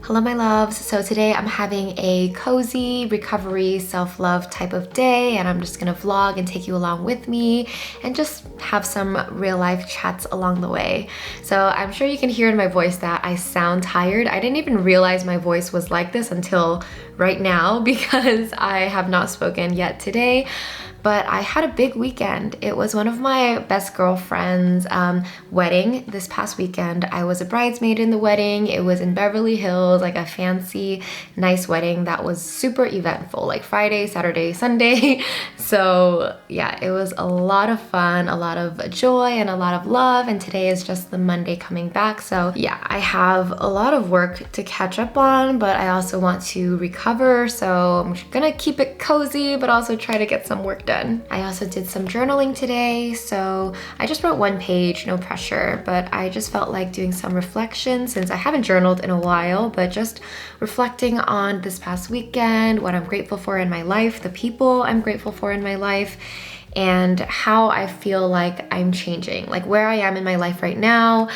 Hello my loves. So today I'm having a cozy recovery self-love type of day, and I'm just gonna vlog and take you along with me and just have some real life chats along the way. So I'm sure you can hear in my voice that I sound tired. I didn't even realize my voice was like this until right now because I have not spoken yet today. But I had a big weekend. It was one of my best girlfriend's wedding this past weekend. I was a bridesmaid in the wedding. It was in Beverly Hills, like a fancy, nice wedding that was super eventful, like Friday, Saturday, Sunday. So yeah, it was a lot of fun, a lot of joy, and a lot of love. And today is just the Monday coming back. So yeah, I have a lot of work to catch up on, but I also want to recover. So I'm gonna keep it cozy, but also try to get some work done. I also did some journaling today, so I just wrote one page, no pressure, but I just felt like doing some reflection since I haven't journaled in a while, but just reflecting on this past weekend, what I'm grateful for in my life, the people I'm grateful for in my life, and how I feel like I'm changing, like where I am in my life right now.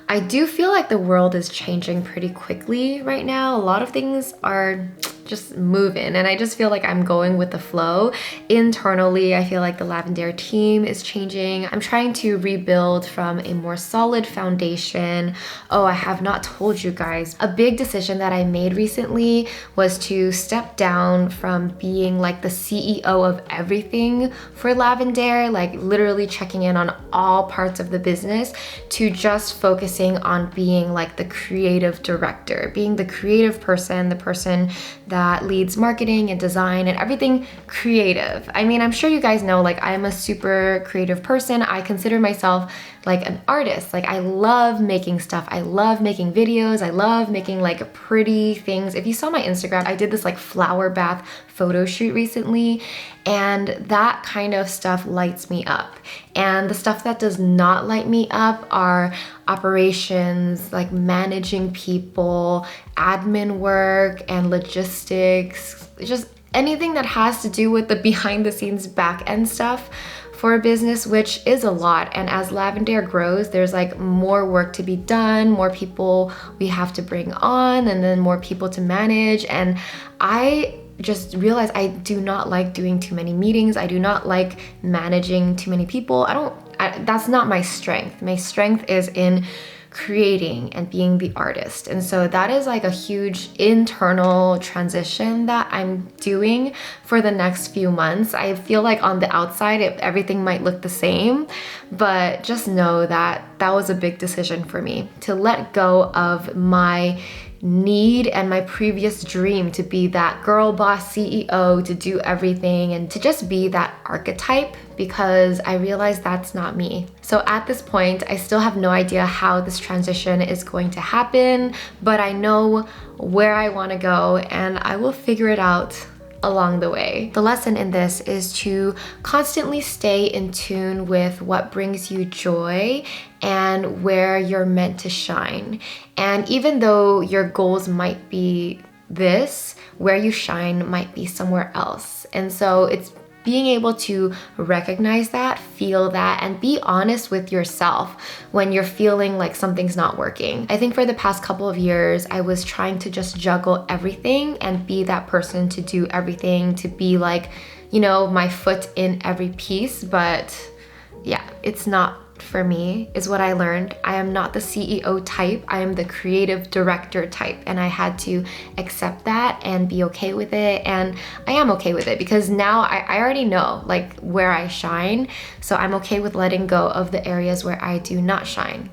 I do feel like the world is changing pretty quickly right now. A lot of things are just moving, and I just feel like I'm going with the flow. Internally, I feel like the Lavendaire team is changing. I'm trying to rebuild from a more solid foundation. Oh, I have not told you guys. A big decision that I made recently was to step down from being like the CEO of everything for Lavendaire, like literally checking in on all parts of the business, to just focusing on being like the creative director, being the creative person, the person that leads marketing and design and everything creative. I mean, I'm sure you guys know, like, I'm a super creative person. I consider myself like an artist. Like, I love making stuff. I love making videos. I love making like pretty things. If you saw my Instagram, I did this like flower bath photo shoot recently, and that kind of stuff lights me up. And the stuff that does not light me up are operations, like managing people, admin work, and logistics, just anything that has to do with the behind the scenes back end stuff for a business, which is a lot. And as Lavendaire grows, there's like more work to be done, more people we have to bring on, and then more people to manage. And I just realized I do not like doing too many meetings. I do not like managing too many people. That's not my strength. My strength is in creating and being the artist. And so that is like a huge internal transition that I'm doing for the next few months. I feel like on the outside, everything might look the same, but just know that that was a big decision for me to let go of my need and my previous dream to be that girl boss CEO, to do everything and to just be that archetype, because I realized that's not me. So at this point, I still have no idea how this transition is going to happen, but I know where I want to go and I will figure it out along the way. The lesson in this is to constantly stay in tune with what brings you joy and where you're meant to shine. And even though your goals might be this, where you shine might be somewhere else. And so it's being able to recognize that, feel that, and be honest with yourself when you're feeling like something's not working. I think for the past couple of years, I was trying to just juggle everything and be that person to do everything, to be like, you know, my foot in every piece. But yeah, it's not for me, is what I learned. I am not the CEO type. I am the creative director type. And I had to accept that and be okay with it. And I am okay with it because now I already know like where I shine. So I'm okay with letting go of the areas where I do not shine.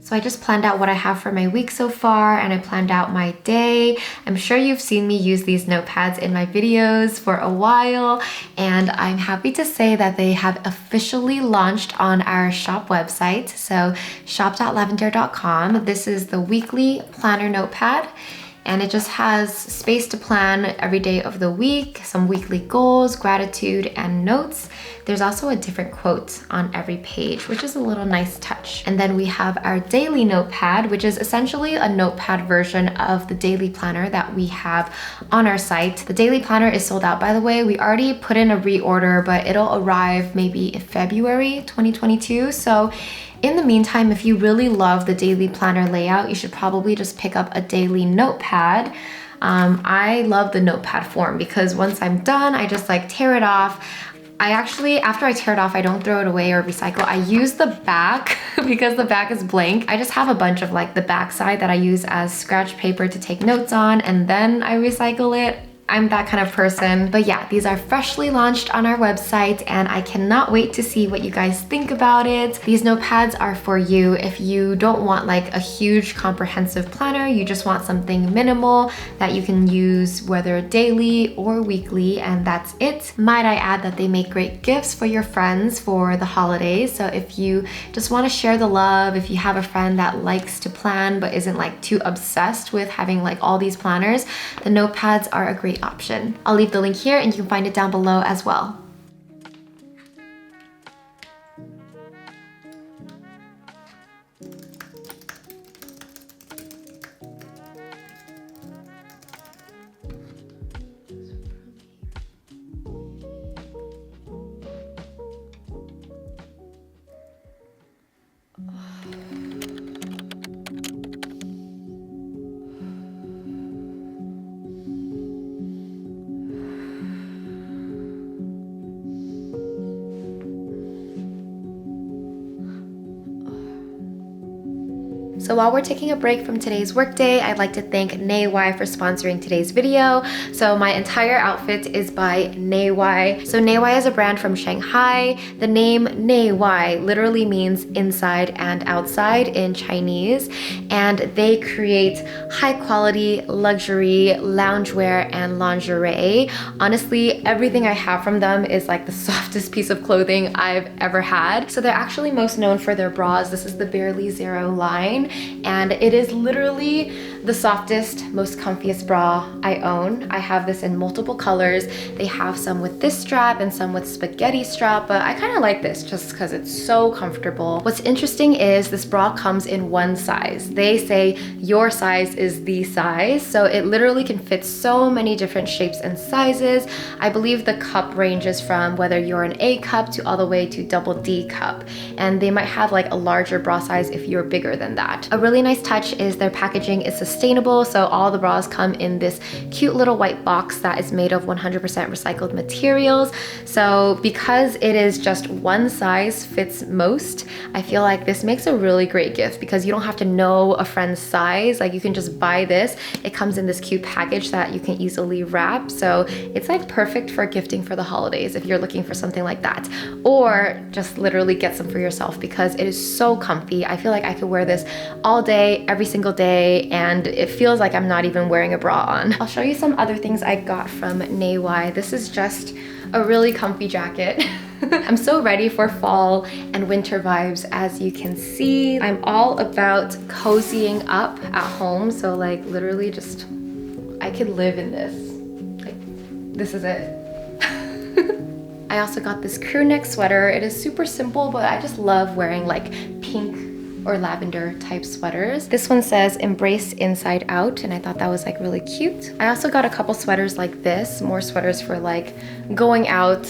So I just planned out what I have for my week so far, and I planned out my day. I'm sure you've seen me use these notepads in my videos for a while, and I'm happy to say that they have officially launched on our shop website. So shop.lavendaire.com. This is the weekly planner notepad, and it just has space to plan every day of the week, some weekly goals, gratitude, and notes. There's also a different quote on every page, which is a little nice touch. And then we have our daily notepad, which is essentially a notepad version of the daily planner that we have on our site. The daily planner is sold out, by the way. We already put in a reorder, but it'll arrive maybe in February 2022. So in the meantime, if you really love the daily planner layout, you should probably just pick up a daily notepad. I love the notepad form because once I'm done, I just like tear it off. I actually, after I tear it off, I don't throw it away or recycle. I use the back because the back is blank. I just have a bunch of like the back side that I use as scratch paper to take notes on, and then I recycle it. I'm that kind of person. But yeah, these are freshly launched on our website and I cannot wait to see what you guys think about it. These notepads are for you if you don't want like a huge comprehensive planner, you just want something minimal that you can use whether daily or weekly, and that's it. Might I add that they make great gifts for your friends for the holidays. So if you just want to share the love, if you have a friend that likes to plan but isn't like too obsessed with having like all these planners, the notepads are a great option. I'll leave the link here and you can find it down below as well. So while we're taking a break from today's workday, I'd like to thank NAY for sponsoring today's video. So my entire outfit is by NAY. So NAY is a brand from Shanghai. The name NAY literally means inside and outside in Chinese. And they create high quality luxury loungewear and lingerie. Honestly, everything I have from them is like the softest piece of clothing I've ever had. So they're actually most known for their bras. This is the Barely Zero line. And it is literally the softest, most comfiest bra I own. I have this in multiple colors. They have some with this strap and some with spaghetti strap, but I kind of like this just because it's so comfortable. What's interesting is this bra comes in one size. They say your size is the size, so it literally can fit so many different shapes and sizes. I believe the cup ranges from whether you're an A cup to all the way to double D cup, and they might have like a larger bra size if you're bigger than that. A really nice touch is their packaging is sustainable, so all the bras come in this cute little white box that is made of 100% recycled materials. So because it is just one size fits most, I feel like this makes a really great gift because you don't have to know a friend's size. Like you can just buy this. It comes in this cute package that you can easily wrap. So it's like perfect for gifting for the holidays if you're looking for something like that. Or just literally get some for yourself because it is so comfy. I feel like I could wear this all day, every single day, and it feels like I'm not even wearing a bra on. I'll show you some other things I got from NAY. This is just a really comfy jacket. I'm so ready for fall and winter vibes, as you can see. I'm all about cozying up at home, so like literally just, I could live in this. Like, this is it. I also got this crew neck sweater. It is super simple, but I just love wearing like pink or lavender type sweaters. This one says embrace inside out, and I thought that was like really cute. I also got a couple sweaters like this, more sweaters for like going out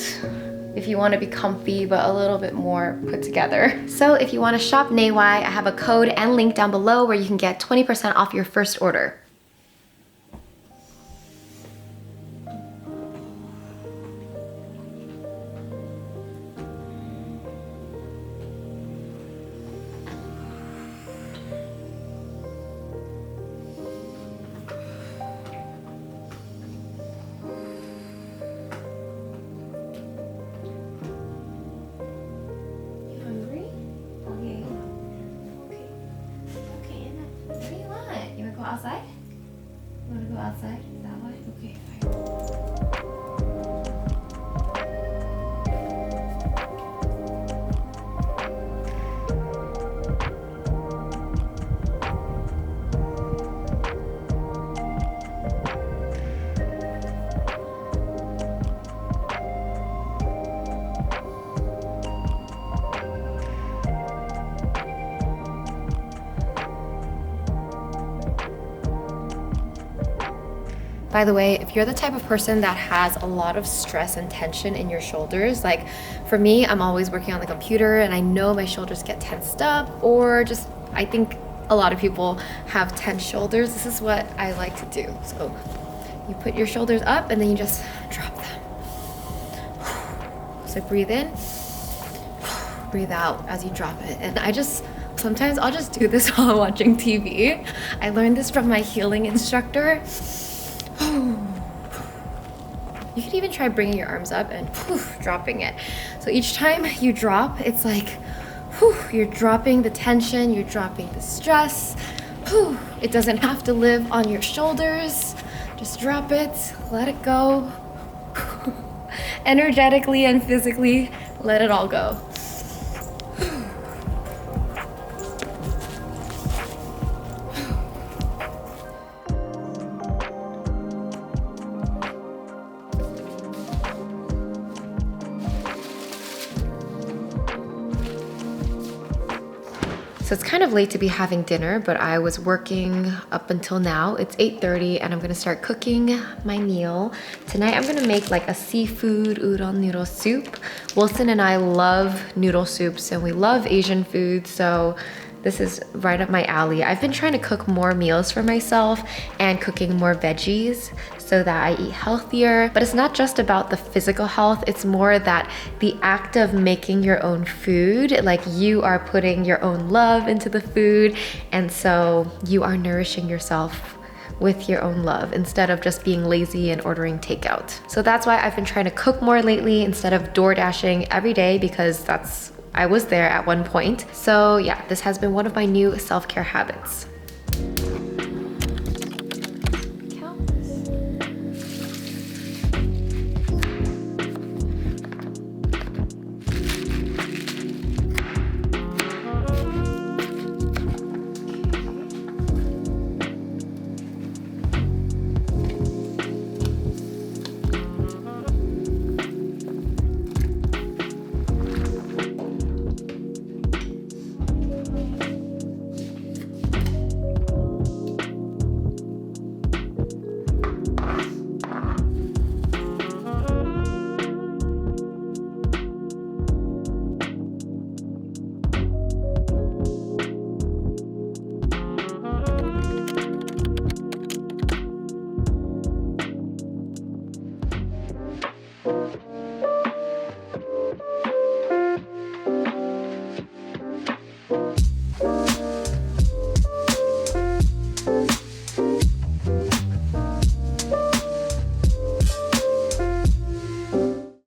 if you want to be comfy but a little bit more put together. So if you want to shop NAY, I have a code and link down below where you can get 20% off your first order. Outside? You want to go outside? Is that why? Okay, By the way, if you're the type of person that has a lot of stress and tension in your shoulders, like for me, I'm always working on the computer and I know my shoulders get tensed up, or just, I think a lot of people have tense shoulders. This is what I like to do. So you put your shoulders up and then you just drop them. So breathe in, breathe out as you drop it. And sometimes I'll just do this while watching TV. I learned this from my healing instructor. You can even try bringing your arms up and dropping it. So each time you drop, it's like you're dropping the tension, you're dropping the stress. It doesn't have to live on your shoulders. Just drop it, let it go. Energetically and physically, let it all go. So it's kind of late to be having dinner, but I was working up until now. It's 8:30 and I'm gonna start cooking my meal. Tonight I'm gonna make like a seafood udon noodle soup. Wilson and I love noodle soups and we love Asian food, so this is right up my alley. I've been trying to cook more meals for myself and cooking more veggies so that I eat healthier. But it's not just about the physical health, it's more that the act of making your own food, like you are putting your own love into the food, and so you are nourishing yourself with your own love instead of just being lazy and ordering takeout. So that's why I've been trying to cook more lately instead of door dashing every day, because I was there at one point. So yeah, this has been one of my new self-care habits.